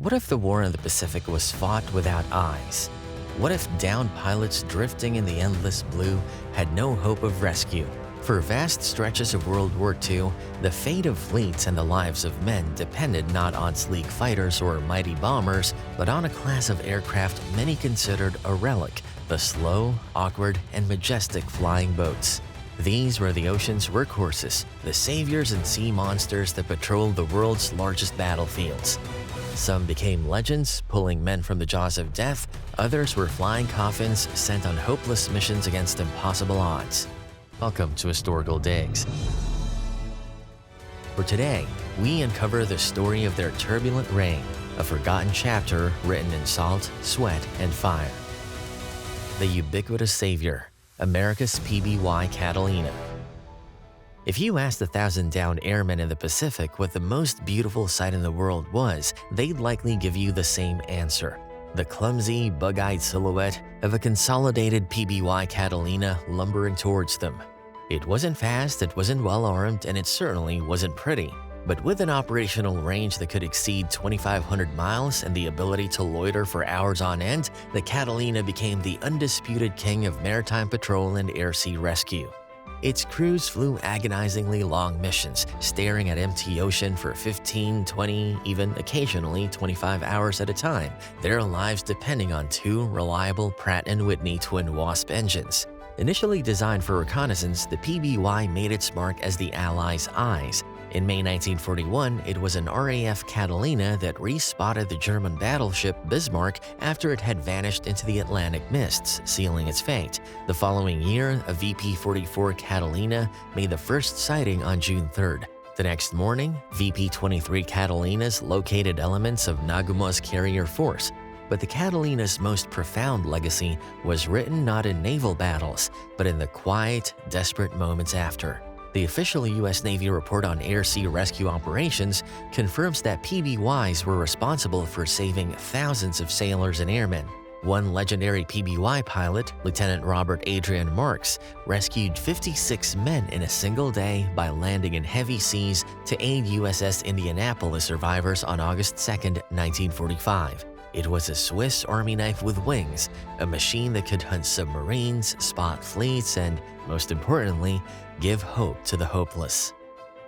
What if the war in the Pacific was fought without eyes? What if downed pilots drifting in the endless blue had no hope of rescue? For vast stretches of World War II, the fate of fleets and the lives of men depended not on sleek fighters or mighty bombers, but on a class of aircraft many considered a relic: the slow, awkward, and majestic flying boats. These were the ocean's workhorses, the saviors and sea monsters that patrolled the world's largest battlefields. Some became legends, pulling men from the jaws of death. Others were flying coffins sent on hopeless missions against impossible odds. Welcome to Historical Digs. For today, we uncover the story of their turbulent reign, a forgotten chapter written in salt, sweat, and fire. The ubiquitous savior, America's PBY Catalina. If you asked 1,000 downed airmen in the Pacific what the most beautiful sight in the world was, they'd likely give you the same answer: the clumsy, bug-eyed silhouette of a consolidated PBY Catalina lumbering towards them. It wasn't fast, it wasn't well-armed, and it certainly wasn't pretty. But with an operational range that could exceed 2,500 miles and the ability to loiter for hours on end, the Catalina became the undisputed king of maritime patrol and air-sea rescue. Its crews flew agonizingly long missions, staring at empty ocean for 15, 20, even occasionally 25 hours at a time, their lives depending on two reliable Pratt & Whitney twin Wasp engines. Initially designed for reconnaissance, the PBY made its mark as the Allies' eyes. In May 1941, it was an RAF Catalina that re-spotted the German battleship Bismarck after it had vanished into the Atlantic mists, sealing its fate. The following year, a VP-44 Catalina made the first sighting on June 3rd. The next morning, VP-23 Catalinas located elements of Nagumo's carrier force. But the Catalina's most profound legacy was written not in naval battles, but in the quiet, desperate moments after. The official U.S. Navy report on air-sea rescue operations confirms that PBYs were responsible for saving thousands of sailors and airmen. One legendary PBY pilot, Lieutenant Robert Adrian Marks, rescued 56 men in a single day by landing in heavy seas to aid USS Indianapolis survivors on August 2, 1945. It was a Swiss Army knife with wings, a machine that could hunt submarines, spot fleets, and, most importantly, give hope to the hopeless.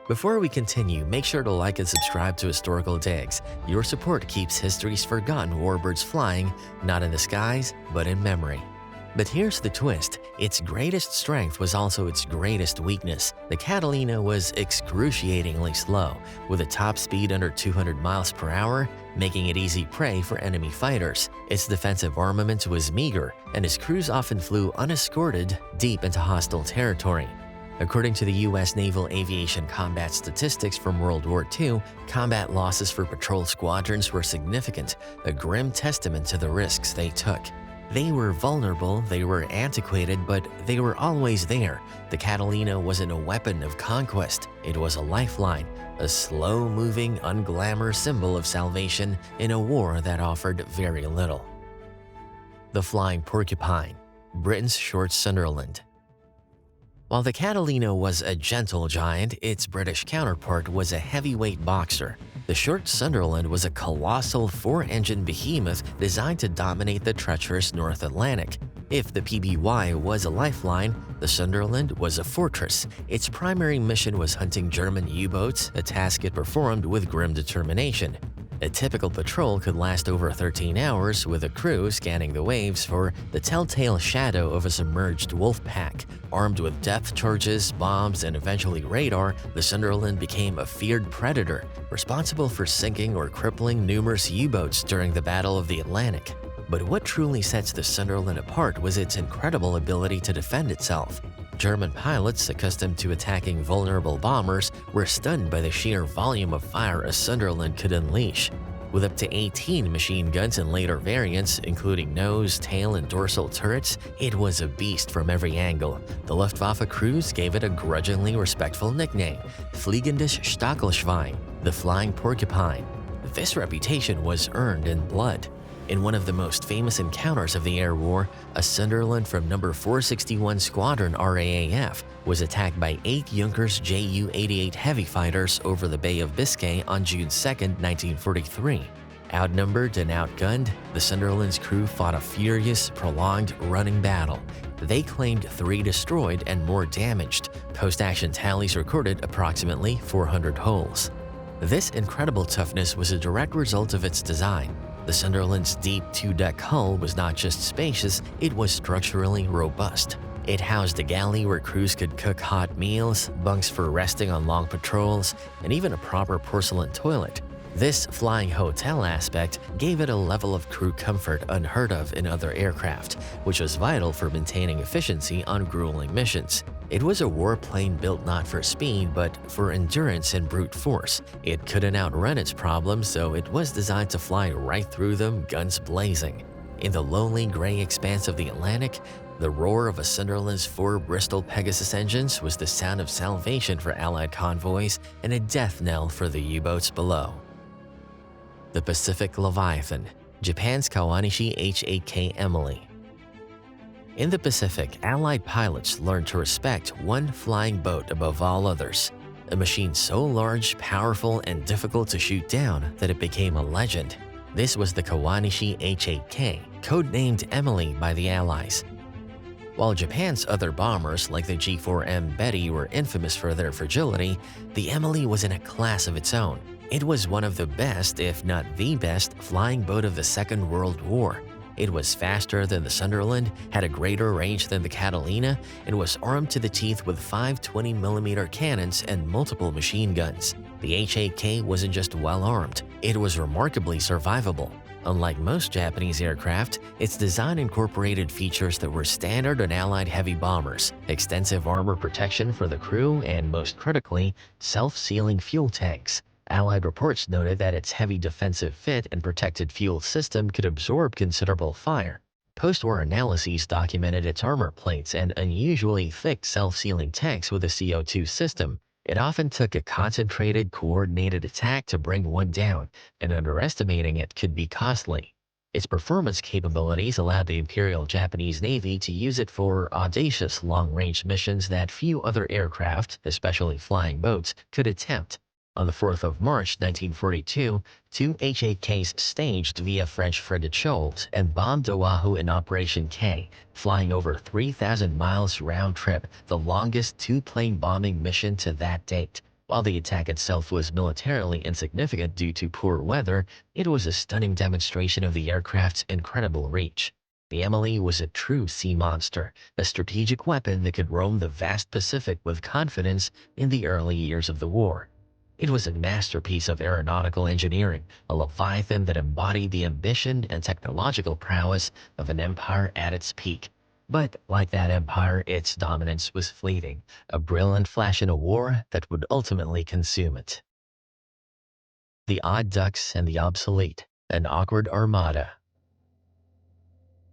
Before we continue, make sure to like and subscribe to Historical Digs. Your support keeps history's forgotten warbirds flying, not in the skies, but in memory. But here's the twist: its greatest strength was also its greatest weakness. The Catalina was excruciatingly slow, with a top speed under 200 miles per hour, making it easy prey for enemy fighters. Its defensive armament was meager, and its crews often flew unescorted deep into hostile territory. According to the U.S. Naval Aviation Combat Statistics from World War II, combat losses for patrol squadrons were significant, a grim testament to the risks they took. They were vulnerable, they were antiquated, but they were always there. The Catalina wasn't a weapon of conquest, it was a lifeline, a slow-moving, unglamorous symbol of salvation in a war that offered very little. The Flying Porcupine, Britain's short Sunderland. While the Catalina was a gentle giant, its British counterpart was a heavyweight boxer. The short Sunderland was a colossal four-engine behemoth designed to dominate the treacherous North Atlantic. If the PBY was a lifeline, the Sunderland was a fortress. Its primary mission was hunting German U-boats, a task it performed with grim determination. A typical patrol could last over 13 hours, with a crew scanning the waves for the telltale shadow of a submerged wolf pack. Armed with depth charges, bombs, and eventually radar, the Sunderland became a feared predator, responsible for sinking or crippling numerous U-boats during the Battle of the Atlantic. But what truly sets the Sunderland apart was its incredible ability to defend itself. German pilots, accustomed to attacking vulnerable bombers, were stunned by the sheer volume of fire a Sunderland could unleash. With up to 18 machine guns and later variants, including nose, tail, and dorsal turrets, it was a beast from every angle. The Luftwaffe crews gave it a grudgingly respectful nickname, Fliegendes Stachelschwein, the Flying Porcupine. This reputation was earned in blood. In one of the most famous encounters of the air war, a Sunderland from No. 461 Squadron RAAF was attacked by 8 Junkers Ju-88 heavy fighters over the Bay of Biscay on June 2, 1943. Outnumbered and outgunned, the Sunderland's crew fought a furious, prolonged running battle. They claimed 3 destroyed and more damaged. Post-action tallies recorded approximately 400 hulls. This incredible toughness was a direct result of its design. The Sunderland's deep 2-deck hull was not just spacious, it was structurally robust. It housed a galley where crews could cook hot meals, bunks for resting on long patrols, and even a proper porcelain toilet. This flying hotel aspect gave it a level of crew comfort unheard of in other aircraft, which was vital for maintaining efficiency on grueling missions. It was a warplane built not for speed, but for endurance and brute force. It couldn't outrun its problems, so it was designed to fly right through them, guns blazing. In the lonely gray expanse of the Atlantic, the roar of a Sunderland's 4 Bristol Pegasus engines was the sound of salvation for Allied convoys and a death knell for the U-boats below. The Pacific Leviathan, Japan's Kawanishi H-8K Emily. In the Pacific, Allied pilots learned to respect one flying boat above all others, a machine so large, powerful, and difficult to shoot down that it became a legend. This was the Kawanishi H-8K, codenamed Emily by the Allies. While Japan's other bombers, like the G4M Betty, were infamous for their fragility, the Emily was in a class of its own. It was one of the best, if not the best, flying boat of the Second World War. It was faster than the Sunderland, had a greater range than the Catalina, and was armed to the teeth with 5 20mm cannons and multiple machine guns. The H-8K wasn't just well-armed, it was remarkably survivable. Unlike most Japanese aircraft, its design incorporated features that were standard on Allied heavy bombers, extensive armor protection for the crew, and most critically, self-sealing fuel tanks. Allied reports noted that its heavy defensive fit and protected fuel system could absorb considerable fire. Post-war analyses documented its armor plates and unusually thick self-sealing tanks with a CO2 system. It often took a concentrated, coordinated attack to bring one down, and underestimating it could be costly. Its performance capabilities allowed the Imperial Japanese Navy to use it for audacious long-range missions that few other aircraft, especially flying boats, could attempt. On the 4th of March 1942, 2 H-8Ks staged via French frigate Shoals and bombed Oahu in Operation K, flying over 3,000 miles round-trip, the longest 2-plane bombing mission to that date. While the attack itself was militarily insignificant due to poor weather, it was a stunning demonstration of the aircraft's incredible reach. The Emily was a true sea monster, a strategic weapon that could roam the vast Pacific with confidence in the early years of the war. It was a masterpiece of aeronautical engineering, a leviathan that embodied the ambition and technological prowess of an empire at its peak. But, like that empire, its dominance was fleeting, a brilliant flash in a war that would ultimately consume it. The Odd Ducks and the Obsolete, an awkward armada.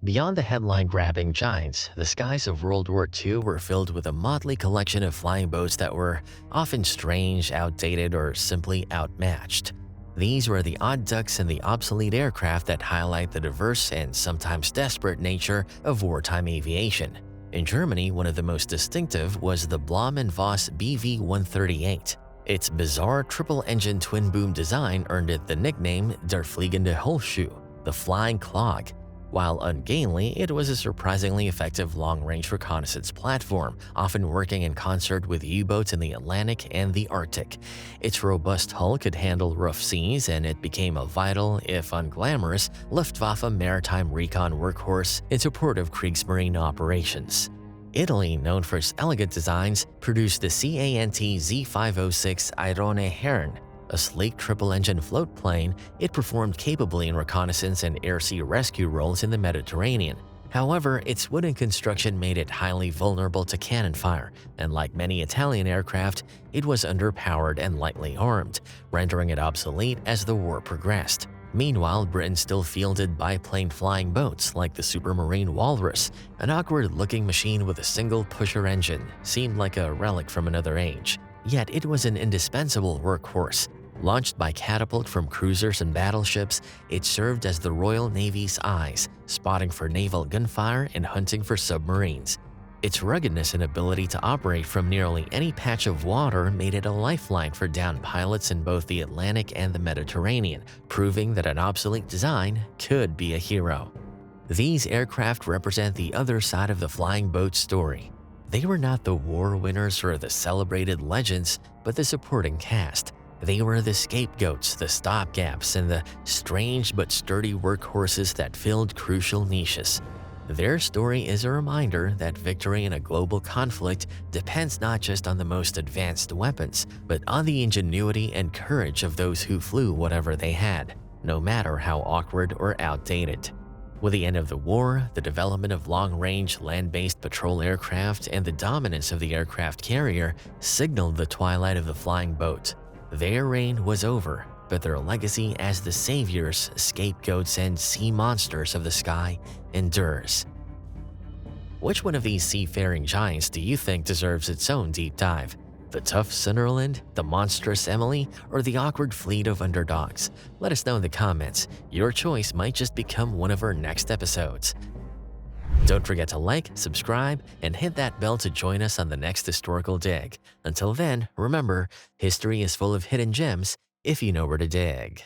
Beyond the headline-grabbing giants, the skies of World War II were filled with a motley collection of flying boats that were often strange, outdated, or simply outmatched. These were the odd ducks and the obsolete aircraft that highlight the diverse and sometimes desperate nature of wartime aviation. In Germany, one of the most distinctive was the Blohm & Voss BV-138. Its bizarre triple-engine twin-boom design earned it the nickname Der Fliegende Hohlschuh, the Flying Clog. While ungainly, it was a surprisingly effective long-range reconnaissance platform, often working in concert with U-boats in the Atlantic and the Arctic. Its robust hull could handle rough seas, and it became a vital, if unglamorous, Luftwaffe maritime recon workhorse in support of Kriegsmarine operations. Italy, known for its elegant designs, produced the CANT Z506 Airone Hearn. A sleek triple-engine float plane, it performed capably in reconnaissance and air-sea rescue roles in the Mediterranean. However, its wooden construction made it highly vulnerable to cannon fire, and like many Italian aircraft, it was underpowered and lightly armed, rendering it obsolete as the war progressed. Meanwhile, Britain still fielded biplane flying boats like the Supermarine Walrus, an awkward-looking machine with a single pusher engine, seemed like a relic from another age. Yet it was an indispensable workhorse. Launched by catapult from cruisers and battleships, it served as the Royal Navy's eyes, spotting for naval gunfire and hunting for submarines. Its ruggedness and ability to operate from nearly any patch of water made it a lifeline for downed pilots in both the Atlantic and the Mediterranean, proving that an obsolete design could be a hero. These aircraft represent the other side of the flying boat story. They were not the war winners or the celebrated legends, but the supporting cast. They were the scapegoats, the stopgaps, and the strange but sturdy workhorses that filled crucial niches. Their story is a reminder that victory in a global conflict depends not just on the most advanced weapons, but on the ingenuity and courage of those who flew whatever they had, no matter how awkward or outdated. With the end of the war, the development of long-range land-based patrol aircraft and the dominance of the aircraft carrier signaled the twilight of the flying boat. Their reign was over, but their legacy as the saviors, scapegoats, and sea monsters of the sky endures. Which one of these seafaring giants do you think deserves its own deep dive? The tough Sunderland, the monstrous Emily, or the awkward fleet of underdogs? Let us know in the comments. Your choice might just become one of our next episodes. Don't forget to like, subscribe, and hit that bell to join us on the next historical dig. Until then, remember, history is full of hidden gems if you know where to dig.